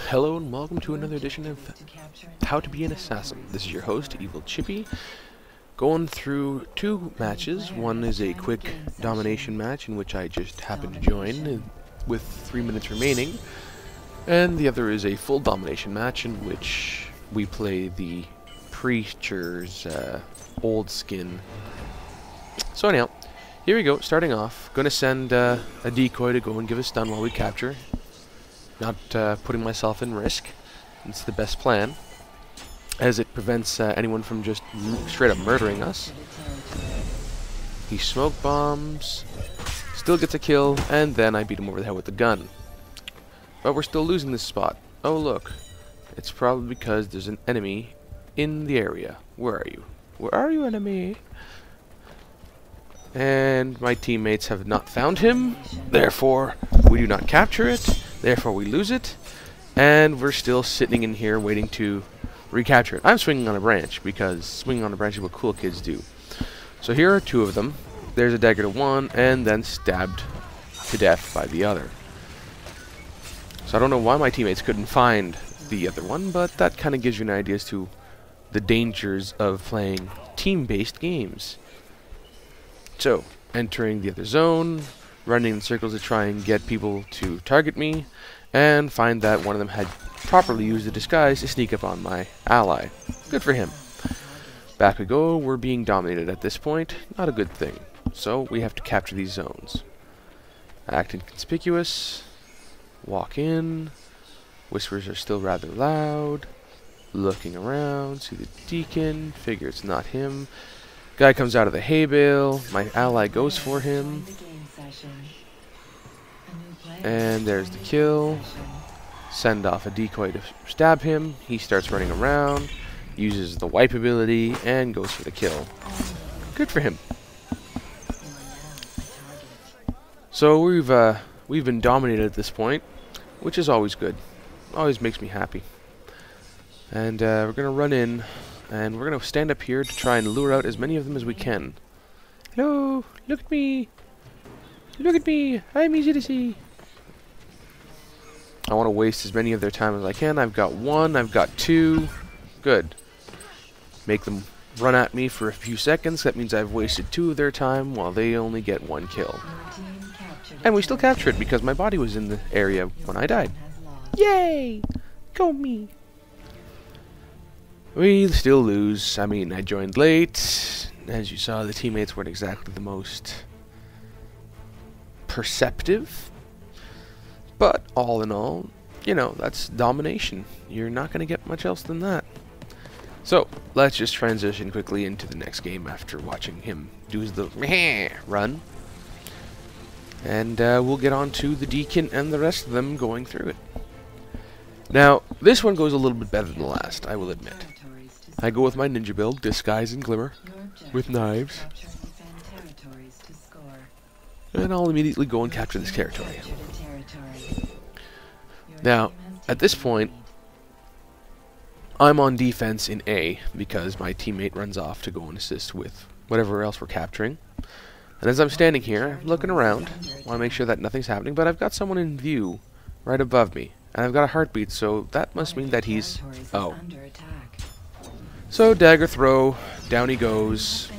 Hello and welcome to another edition of How to Be an Assassin. This is your host, Evil Chippy, going through two matches. One is a quick domination match in which I just happened to join with 3 minutes remaining, and the other is a full domination match in which we play the Preacher's old skin. So anyhow, here we go, starting off. Going to send a decoy to go and give a stun while we capture. Not putting myself in risk. It's the best plan, as it prevents anyone from just straight up murdering us. He smoke bombs, still gets a kill, and then I beat him over the head with the gun. But we're still losing this spot. Oh look, it's probably because there's an enemy in the area. Where are you? Where are you, enemy? And my teammates have not found him, therefore we do not capture it. Therefore, we lose it, and we're still sitting in here waiting to recapture it. I'm swinging on a branch, because swinging on a branch is what cool kids do. So here are two of them. There's a dagger to one, and then stabbed to death by the other. So I don't know why my teammates couldn't find the other one, but that kind of gives you an idea as to the dangers of playing team-based games. So, entering the other zone, running in circles to try and get people to target me, and find that one of them had properly used the disguise to sneak up on my ally. Good for him. Back we go. We're being dominated at this point. Not a good thing. So we have to capture these zones. Act inconspicuous. Walk in. Whispers are still rather loud. Looking around. See the deacon. Figure it's not him. Guy comes out of the hay bale. My ally goes for him. And there's the kill. Send off a decoy to stab him. He starts running around, uses the wipe ability, and goes for the kill. Good for him. So we've been dominated at this point, which is always good. Always makes me happy. And we're gonna run in, and we're gonna stand up here to try and lure out as many of them as we can. Hello, look at me. Look at me. I'm easy to see. I want to waste as many of their time as I can. I've got one, I've got two. Good. Make them run at me for a few seconds. That means I've wasted 2 of their time while they only get 1 kill. And we still capture it because my body was in the area when I died. Yay! Go me! We still lose. I mean, I joined late. As you saw, the teammates weren't exactly the most perceptive. But all in all, you know, that's domination. You're not going to get much else than that. So, let's just transition quickly into the next game after watching him do the run. And we'll get on to the deacon and the rest of them going through it. Now, this one goes a little bit better than the last, I will admit. I go with my ninja build, Disguise and Glimmer, with knives. And I'll immediately go and capture this territory. Now, at this point, I'm on defense in A because my teammate runs off to go and assist with whatever else we're capturing. And as I'm standing here, looking around, want to make sure that nothing's happening, but I've got someone in view right above me. And I've got a heartbeat, so that must mean that he's... Oh. So, dagger throw, down he goes.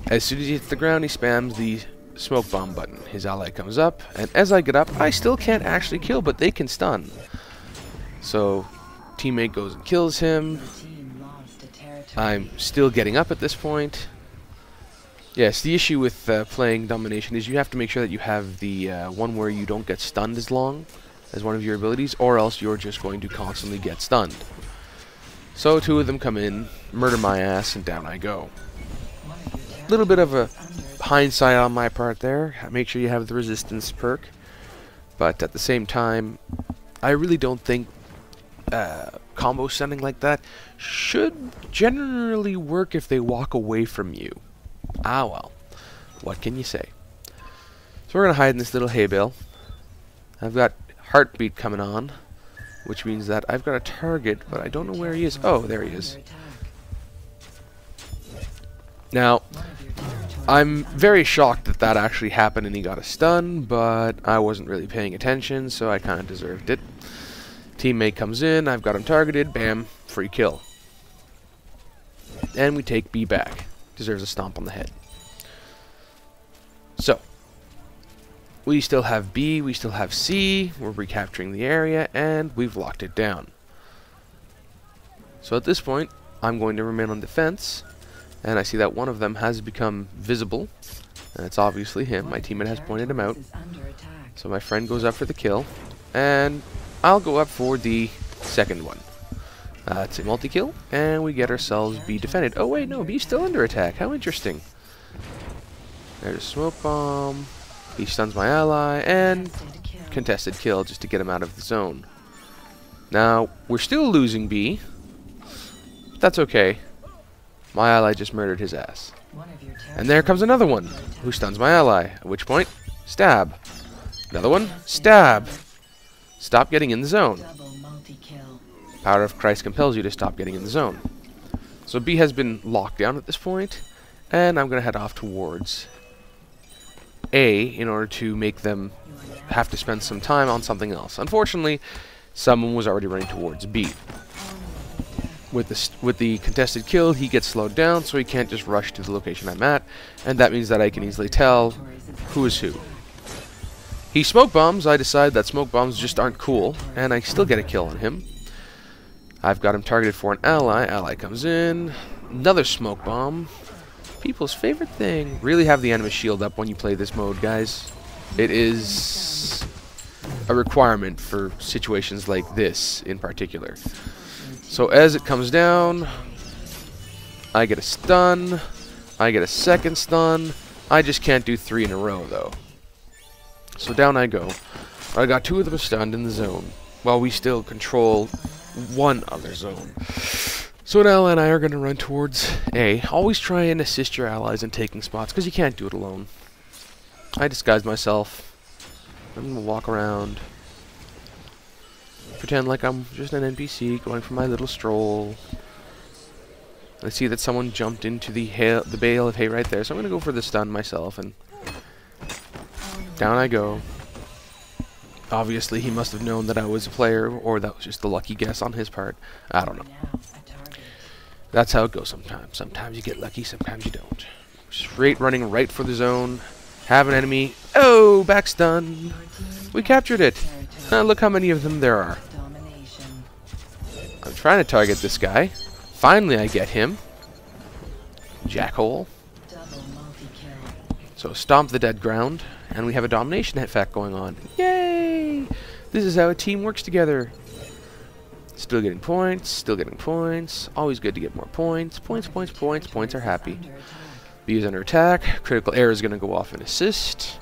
As soon as he hits the ground, he spams the smoke bomb button. His ally comes up, and as I get up, I still can't actually kill, but they can stun. So, teammate goes and kills him. I'm still getting up at this point. Yes, the issue with playing Domination is you have to make sure that you have the one where you don't get stunned as long as one of your abilities, or else you're just going to constantly get stunned. So 2 of them come in, murder my ass, and down I go. Little bit of a hindsight on my part there. Make sure you have the resistance perk. But at the same time, I really don't think combo stunning like that should generally work if they walk away from you. Ah well, what can you say? So we're going to hide in this little hay bale. I've got heartbeat coming on, which means that I've got a target, but I don't know where he is. Oh, there he is. Now, I'm very shocked that that actually happened and he got a stun, but I wasn't really paying attention, so I kind of deserved it. Teammate comes in, I've got him targeted, bam, free kill. And we take B back. Deserves a stomp on the head. So, we still have B, we still have C, we're recapturing the area, and we've locked it down. So at this point, I'm going to remain on defense, and I see that one of them has become visible, and it's obviously him. My teammate has pointed him out. So my friend goes up for the kill, and I'll go up for the second one. It's a multi-kill, and we get ourselves B defended. Oh wait, no, B's still under attack. How interesting. There's a smoke bomb. He stuns my ally, and contested kill just to get him out of the zone. Now, we're still losing B. But that's okay. My ally just murdered his ass. And there comes another one, who stuns my ally. At which point, stab. Another one, stab. Stop getting in the zone. Power of Christ compels you to stop getting in the zone. So B has been locked down at this point, and I'm going to head off towards A in order to make them have to spend some time on something else. Unfortunately, someone was already running towards B. With the contested kill, he gets slowed down, so he can't just rush to the location I'm at, and that means that I can easily tell who is who. He smoke bombs. I decide that smoke bombs just aren't cool, and I still get a kill on him. I've got him targeted for an ally. Ally comes in. Another smoke bomb. People's favorite thing. Really have the enemy shield up when you play this mode, guys. It is a requirement for situations like this in particular. So as it comes down, I get a stun. I get a second stun. I just can't do 3 in a row, though. So down I go. I got 2 of them stunned in the zone, while we still control one other zone. So an ally and I are going to run towards A. Always try and assist your allies in taking spots, because you can't do it alone. I disguise myself. I'm going to walk around. Pretend like I'm just an NPC going for my little stroll. I see that someone jumped into the bale of hay right there, so I'm going to go for the stun myself, and down I go. Obviously, he must have known that I was a player, or that was just the lucky guess on his part. I don't know. That's how it goes sometimes. Sometimes you get lucky, sometimes you don't. Straight running right for the zone. Have an enemy. Oh, back stun. We captured it. Look how many of them there are. I'm trying to target this guy. Finally, I get him. Jackhole. So stomp the dead ground, and we have a domination effect going on. Yay! This is how a team works together. Still getting points, still getting points. Always good to get more points. Points, points, points. Points are happy. B is under attack. Critical error is going to go off and assist.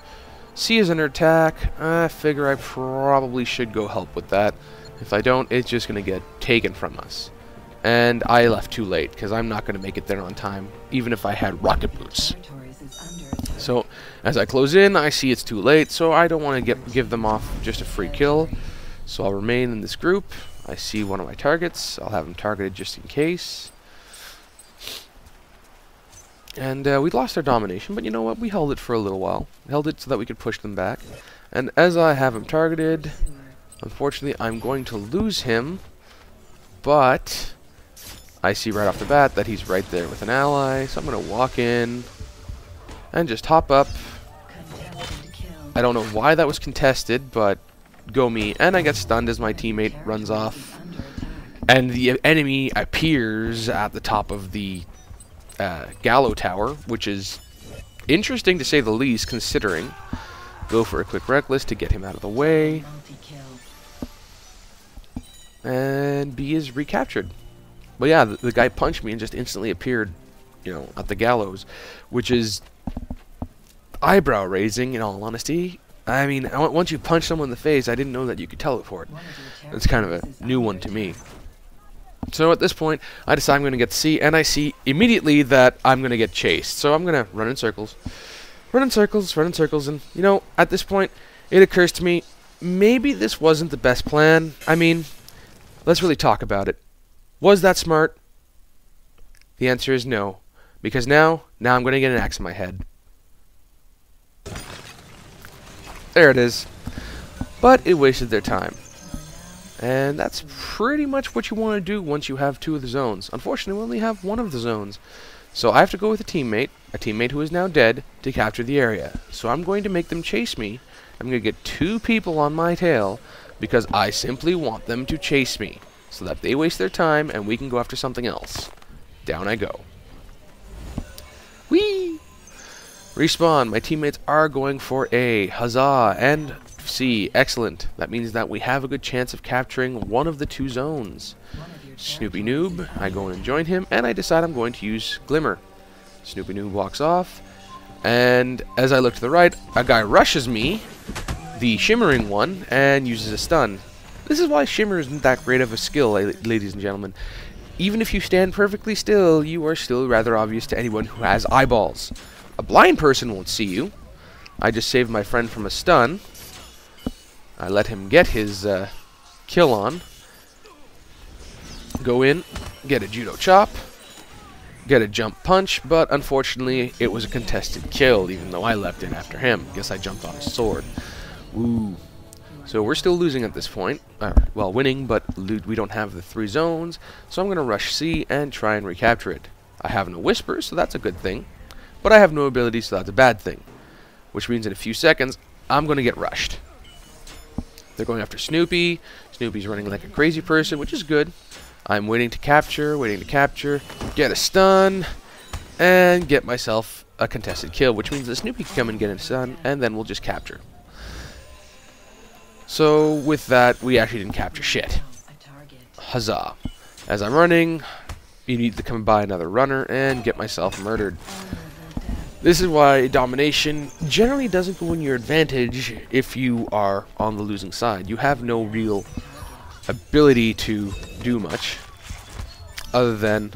C is under attack. I figure I probably should go help with that. If I don't, it's just going to get taken from us. And I left too late, because I'm not going to make it there on time, even if I had rocket boots. So, as I close in, I see it's too late, so I don't want to give them off just a free kill. So I'll remain in this group. I see one of my targets. I'll have him targeted just in case. And we lost our domination, but you know what? We held it for a little while. Held it so that we could push them back. And as I have him targeted, unfortunately, I'm going to lose him. But I see right off the bat that he's right there with an ally, so I'm going to walk in and just hop up. I don't know why that was contested, but go me. And I get stunned as my teammate runs off. And the enemy appears at the top of the Gallo Tower, which is interesting to say the least, considering. Go for a quick reckless to get him out of the way. And B is recaptured. But yeah, the guy punched me and just instantly appeared, you know, at the gallows, which is eyebrow raising, in all honesty. I mean, once you punch someone in the face, I didn't know that you could teleport. It's kind of a new one to me. So at this point, I decide I'm going to get C, and I see immediately that I'm going to get chased. So I'm going to run in circles. Run in circles, run in circles, and, you know, at this point, it occurs to me, maybe this wasn't the best plan. I mean, let's really talk about it. Was that smart? The answer is no. Because now I'm going to get an axe in my head. There it is. But it wasted their time. And that's pretty much what you want to do once you have 2 of the zones. Unfortunately, we only have 1 of the zones. So I have to go with a teammate who is now dead, to capture the area. So I'm going to make them chase me. I'm going to get 2 people on my tail, because I simply want them to chase me, so that they waste their time and we can go after something else. Down I go. Whee! Respawn. My teammates are going for A. Huzzah! And C. Excellent. That means that we have a good chance of capturing 1 of the 2 zones. Snoopy Noob. I go and join him, and I decide I'm going to use Glimmer. Snoopy Noob walks off, and as I look to the right, a guy rushes me, the shimmering one, and uses a stun. This is why Shimmer isn't that great of a skill, ladies and gentlemen. Even if you stand perfectly still, you are still rather obvious to anyone who has eyeballs. A blind person won't see you. I just saved my friend from a stun. I let him get his kill on. Go in, get a judo chop, get a jump punch, but unfortunately it was a contested kill, even though I leapt in after him. Guess I jumped on his sword. Woo. So we're still losing at this point. Well, winning, but we don't have the 3 zones, so I'm going to rush C and try and recapture it. I have no whisper, so that's a good thing, but I have no ability, so that's a bad thing. Which means in a few seconds, I'm going to get rushed. They're going after Snoopy. Snoopy's running like a crazy person, which is good. I'm waiting to capture, get a stun, and get myself a contested kill, which means that Snoopy can come and get a stun, and then we'll just capture. So with that, we actually didn't capture shit. Huzzah. As I'm running, you need to come by another runner and get myself murdered. This is why domination generally doesn't go in your advantage if you are on the losing side. You have no real ability to do much other than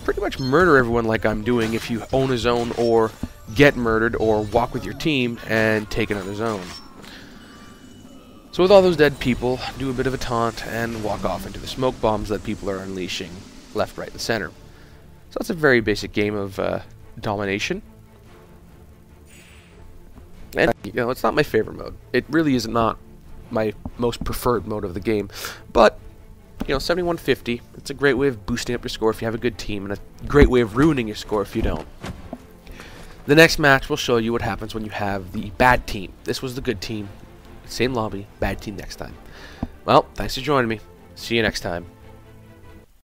pretty much murder everyone like I'm doing if you own a zone, or get murdered, or walk with your team and take another zone. So with all those dead people, do a bit of a taunt and walk off into the smoke bombs that people are unleashing left, right, and center. So that's a very basic game of domination. And, you know, it's not my favorite mode. It really is not my most preferred mode of the game. But, you know, 7150, it's a great way of boosting up your score if you have a good team, and a great way of ruining your score if you don't. The next match will show you what happens when you have the bad team. This was the good team. Same lobby, bad team next time. Well, thanks for joining me. See you next time.